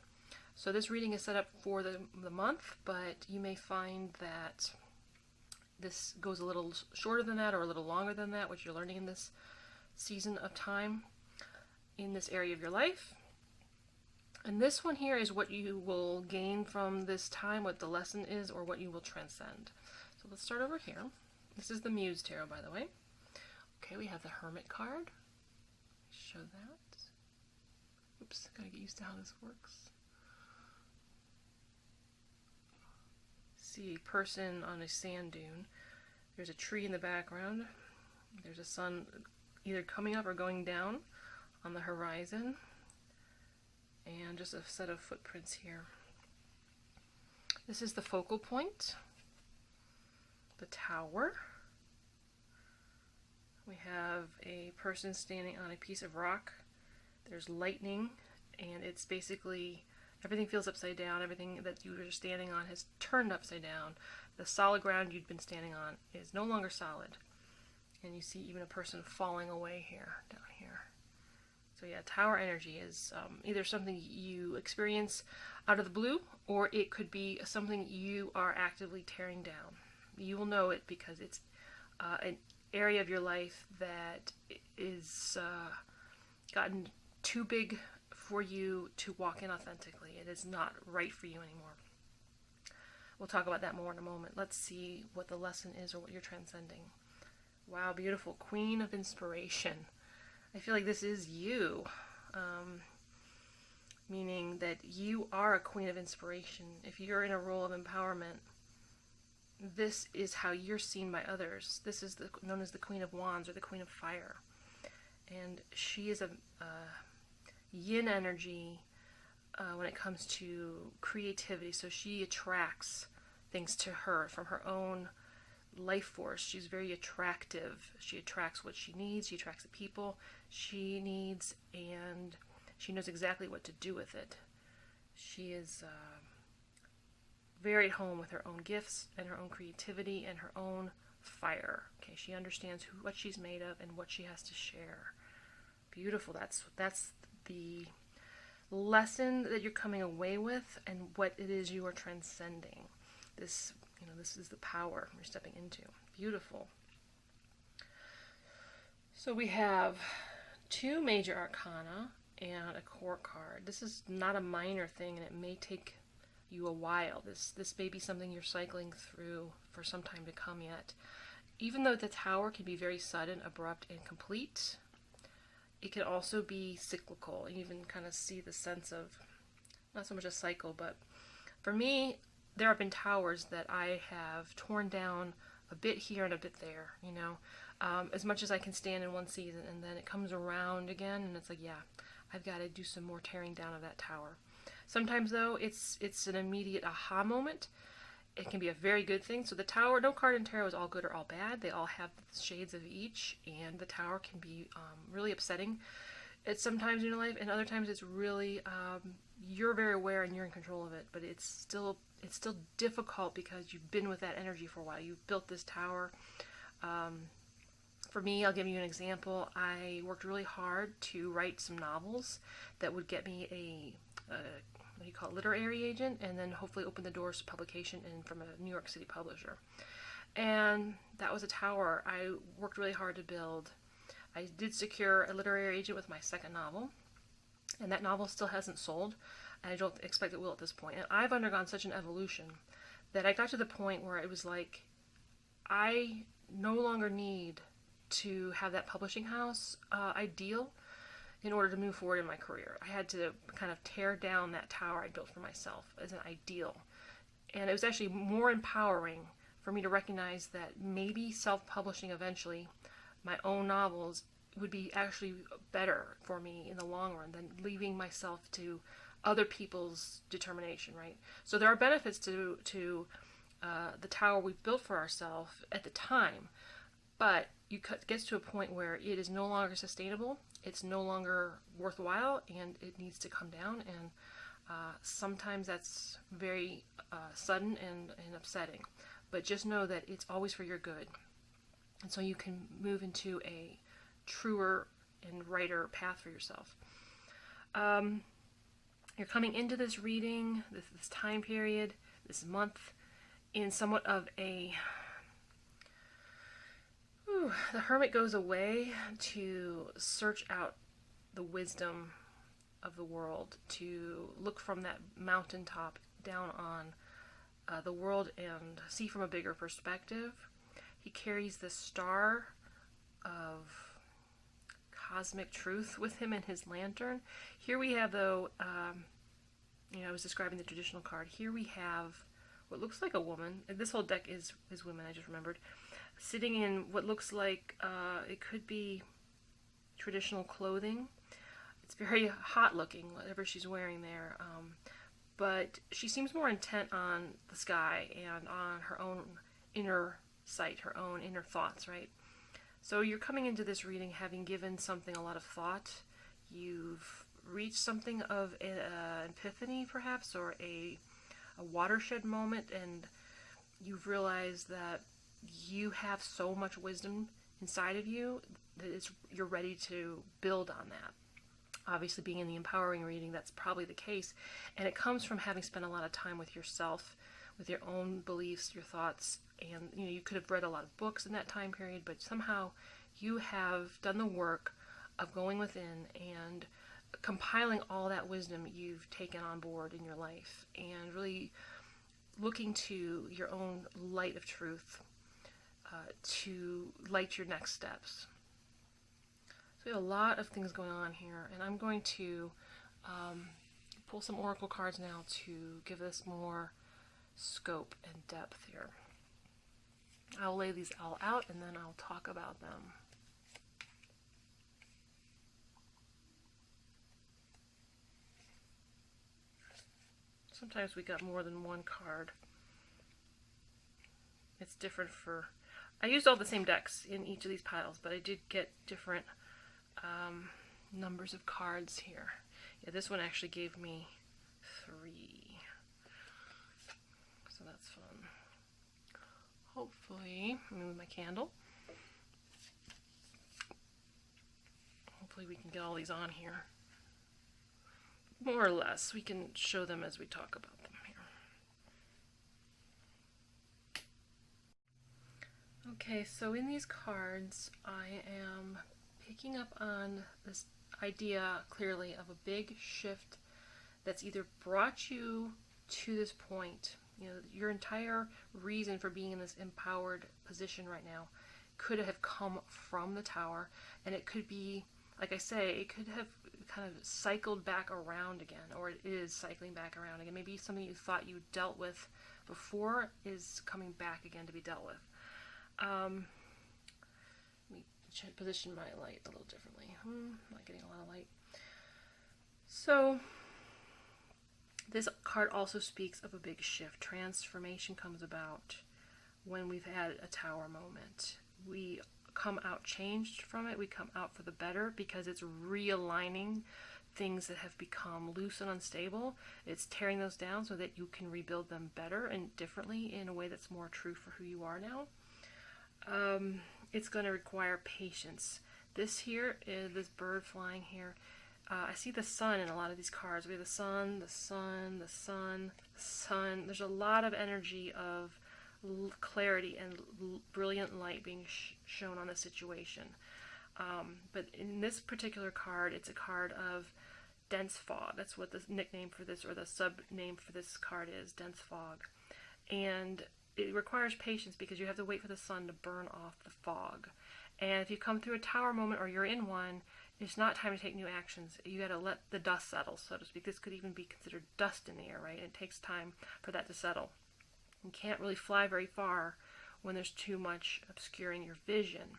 So this reading is set up for the month, but you may find that this goes a little shorter than that or a little longer than that, which you're learning in this season of time, in this area of your life. And this one here is what you will gain from this time, what the lesson is, or what you will transcend. So let's start over here. This is the Muse Tarot, by the way. Okay, we have the Hermit card. Show that. Oops, gotta get used to how this works. See a person on a sand dune. There's a tree in the background. There's a sun either coming up or going down on the horizon. And just a set of footprints here. This is the focal point, the tower. We have a person standing on a piece of rock. There's lightning, and it's basically everything feels upside down. Everything that you were standing on has turned upside down. The solid ground you'd been standing on is no longer solid. And you see even a person falling away here, down here. So yeah, tower energy is either something you experience out of the blue, or it could be something you are actively tearing down. You will know it because it's an area of your life that is gotten too big for you to walk in authentically. It is not right for you anymore. We'll talk about that more in a moment. Let's see what the lesson is or what you're transcending. Wow, beautiful. Queen of Inspiration. I feel like this is you, meaning that you are a queen of inspiration. If you're in a role of empowerment, this is how you're seen by others. This is known as the Queen of Wands or the Queen of Fire. And she is a yin energy when it comes to creativity. So she attracts things to her from her own life force. She's very attractive. She attracts what she needs. She attracts the people she needs, and she knows exactly what to do with it. She is very at home with her own gifts and her own creativity and her own fire. Okay, she understands what she's made of and what she has to share. Beautiful. That's the lesson that you're coming away with and what it is you are transcending. This is the power you're stepping into. Beautiful. So we have 2 major arcana and a court card. This is not a minor thing, and it may take you a while. This may be something you're cycling through for some time to come yet. Even though the tower can be very sudden, abrupt, and complete, it can also be cyclical. You even kind of see the sense of, not so much a cycle, but for me, there have been towers that I have torn down a bit here and a bit there, as much as I can stand in one season, and then it comes around again, and it's like, yeah, I've got to do some more tearing down of that tower. Sometimes, though, it's an immediate aha moment. It can be a very good thing. So the tower, no card in tarot is all good or all bad. They all have shades of each, and the tower can be really upsetting at sometimes in your life, and other times it's really, you're very aware and you're in control of it, but it's still difficult because you've been with that energy for a while. You've built this tower. For me, I'll give you an example. I worked really hard to write some novels that would get me a what do you call it, literary agent, and then hopefully open the doors to publication and from a New York City publisher. And that was a tower I worked really hard to build. I did secure a literary agent with my second novel, and that novel still hasn't sold. And I don't expect it will at this point. And I've undergone such an evolution that I got to the point where it was like, I no longer need to have that publishing house ideal in order to move forward in my career. I had to kind of tear down that tower I built for myself as an ideal. And it was actually more empowering for me to recognize that maybe self-publishing eventually my own novels would be actually better for me in the long run than leaving myself to other people's determination, right? So there are benefits to the tower we've built for ourselves at the time, but it gets to a point where it is no longer sustainable, it's no longer worthwhile, and it needs to come down. And sometimes that's very sudden and upsetting. But just know that it's always for your good. And so you can move into a truer and righter path for yourself. You're coming into this reading, this time period, this month, in somewhat of a... the hermit goes away to search out the wisdom of the world, to look from that mountaintop down on the world and see from a bigger perspective. He carries the star of cosmic truth with him in his lantern. Here we have, though, I was describing the traditional card. Here we have what looks like a woman. This whole deck is women, I just remembered. Sitting in what looks like it could be traditional clothing. It's very hot looking, whatever she's wearing there. But she seems more intent on the sky and on her own inner sight, her own inner thoughts, right? So you're coming into this reading having given something a lot of thought. You've reached something of an epiphany, perhaps, or a watershed moment, and you've realized that you have so much wisdom inside of you that you're ready to build on that. Obviously, being in the empowering reading, that's probably the case. And it comes from having spent a lot of time with yourself, with your own beliefs, your thoughts. And you could have read a lot of books in that time period, but somehow you have done the work of going within and compiling all that wisdom you've taken on board in your life and really looking to your own light of truth to light your next steps. So we have a lot of things going on here, and I'm going to pull some oracle cards now to give this more scope and depth here. I'll lay these all out and then I'll talk about them. Sometimes we got more than one card. It's different for... I used all the same decks in each of these piles, but I did get different numbers of cards here. Yeah, this one actually gave me 3. So that's fun. Hopefully, let me move my candle. Hopefully we can get all these on here. More or less. We can show them as we talk about them here. Okay, so in these cards, I am picking up on this idea clearly of a big shift that's either brought you to this point. Your entire reason for being in this empowered position right now could have come from the tower, and it could be, like I say, it could have kind of cycled back around again, or it is cycling back around again. Maybe something you thought you dealt with before is coming back again to be dealt with. Let me position my light a little differently. I'm not getting a lot of light. So this card also speaks of a big shift. Transformation comes about when we've had a tower moment. We come out changed from it. We come out for the better because it's realigning things that have become loose and unstable. It's tearing those down so that you can rebuild them better and differently in a way that's more true for who you are now. It's going to require patience. This here is this bird flying here. I see the sun in a lot of these cards. We have the sun, the sun, the sun, the sun. There's a lot of energy of clarity and brilliant light being shown on the situation. But in this particular card, it's a card of dense fog. That's what the nickname for this, or the sub name for this card is, dense fog. And it requires patience because you have to wait for the sun to burn off the fog. And if you come through a tower moment or you're in one, it's not time to take new actions. You got to let the dust settle, so to speak. This could even be considered dust in the air, right? It takes time for that to settle. You can't really fly very far when there's too much obscuring your vision.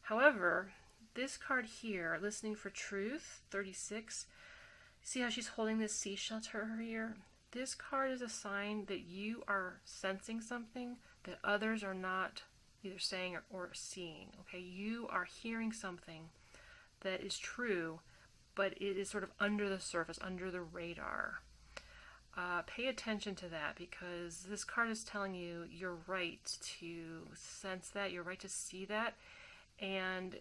However, this card here, Listening for Truth, 36, see how she's holding this seashell to her ear? This card is a sign that you are sensing something that others are not either saying or seeing. Okay, you are hearing something that is true, but it is sort of under the surface, under the radar. Pay attention to that, because this card is telling you you're right to sense that, you're right to see that, and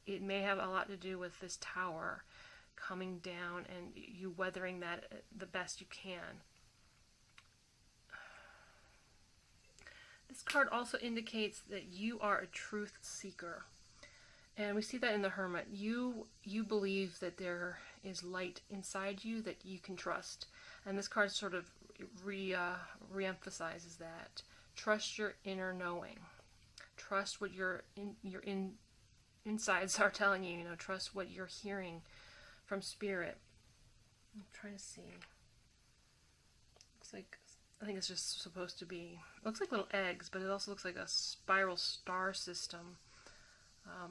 it may have a lot to do with this tower coming down and you weathering that the best you can. This card also indicates that you are a truth seeker. And we see that in the Hermit. You believe that there is light inside you that you can trust. And this card sort of re-emphasizes that. Trust your inner knowing. Trust what your insides are telling you. Trust what you're hearing from spirit. I'm trying to see. Looks like, I think it's just supposed to be, looks like little eggs, but it also looks like a spiral star system.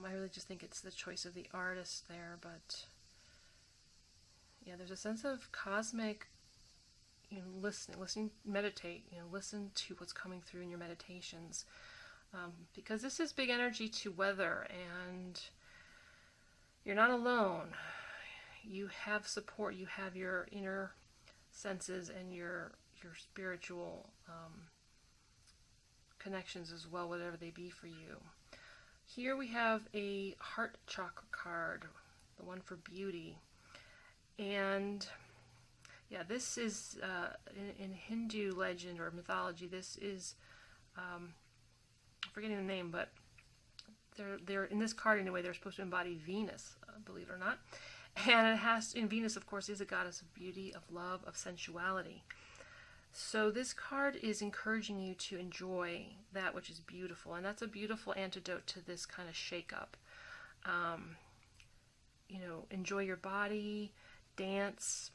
I really just think it's the choice of the artist there, but yeah, there's a sense of cosmic, listening, meditate, listen to what's coming through in your meditations, because this is big energy to weather, and you're not alone. You have support. You have your inner senses and your spiritual connections as well, whatever they be for you. Here we have a heart chakra card, the one for beauty. And yeah, this is in Hindu legend or mythology, this is, I'm forgetting the name, but they're in this card anyway, they're supposed to embody Venus, believe it or not. And it has, in Venus, of course, is a goddess of beauty, of love, of sensuality. So this card is encouraging you to enjoy that which is beautiful, and that's a beautiful antidote to this kind of shake-up. Enjoy your body, dance,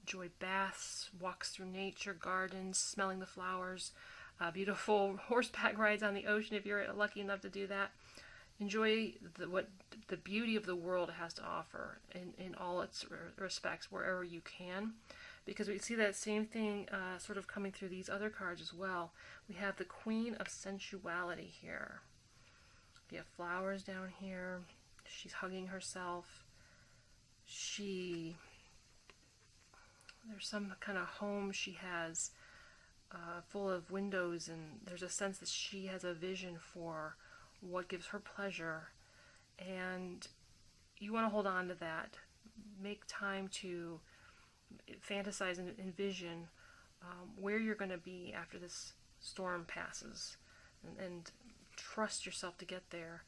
enjoy baths, walks through nature, gardens, smelling the flowers, beautiful horseback rides on the ocean if you're lucky enough to do that. Enjoy what the beauty of the world has to offer in all its respects, wherever you can. Because we see that same thing sort of coming through these other cards as well. We have the Queen of Sensuality here. We have flowers down here. She's hugging herself. There's some kind of home she has full of windows, and there's a sense that she has a vision for what gives her pleasure. And you want to hold on to that. Make time to fantasize and envision where you're going to be after this storm passes, and trust yourself to get there.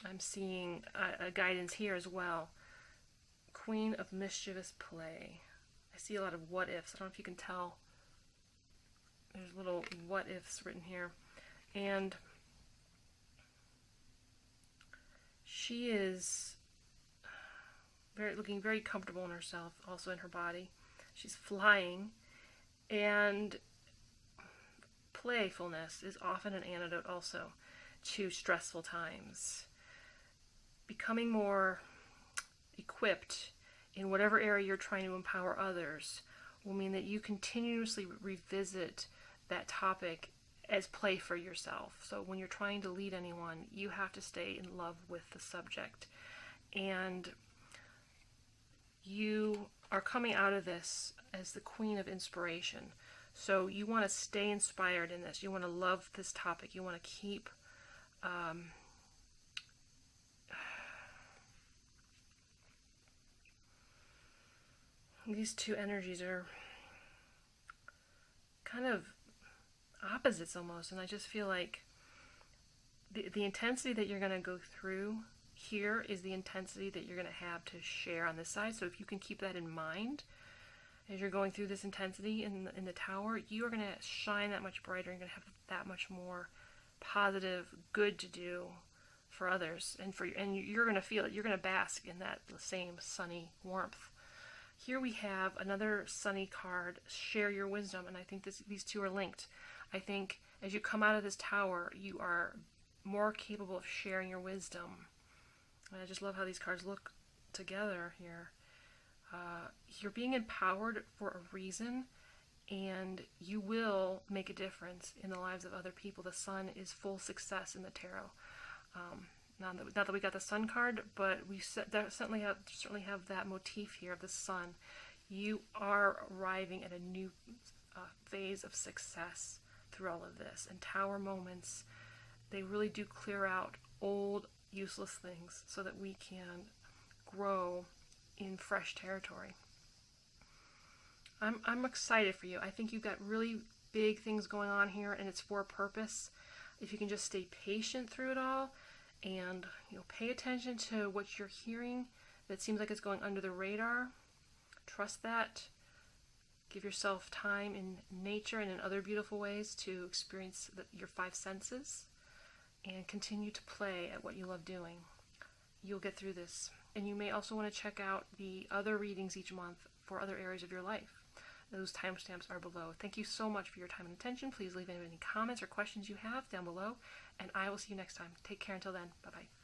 I'm seeing a guidance here as well. Queen of Mischievous Play. I see a lot of what ifs. I don't know if you can tell. There's little what ifs written here. And she is looking very comfortable in herself, also in her body. She's flying, and playfulness is often an antidote also to stressful times. Becoming more equipped in whatever area you're trying to empower others will mean that you continuously revisit that topic as play for yourself. So when you're trying to lead anyone, you have to stay in love with the subject. And you are coming out of this as the Queen of Inspiration. So you want to stay inspired in this. You want to love this topic. You want to keep these two energies are kind of opposites almost, and I just feel like the intensity that you're going to go through here is the intensity that you're going to have to share on this side. So if you can keep that in mind as you're going through this intensity in the tower, you are going to shine that much brighter and going to have that much more positive good to do for others, and you're going to feel it. You're going to bask in that same sunny warmth. Here we have another sunny card, share your wisdom, and I think these two are linked. I think as you come out of this tower, you are more capable of sharing your wisdom. And I just love how these cards look together here. You're being empowered for a reason, and you will make a difference in the lives of other people. The sun is full success in the tarot. Not that we got the sun card, but we certainly have that motif here of the sun. You are arriving at a new phase of success through all of this. And tower moments, they really do clear out old, useless things so that we can grow in fresh territory. I'm excited for you. I think you've got really big things going on here, and it's for a purpose. If you can just stay patient through it all, and pay attention to what you're hearing that seems like it's going under the radar. Trust that. Give yourself time in nature and in other beautiful ways to experience your five senses, and continue to play at what you love doing. You'll get through this. And you may also want to check out the other readings each month for other areas of your life. Those timestamps are below. Thank you so much for your time and attention. Please leave any comments or questions you have down below, and I will see you next time. Take care until then. Bye-bye.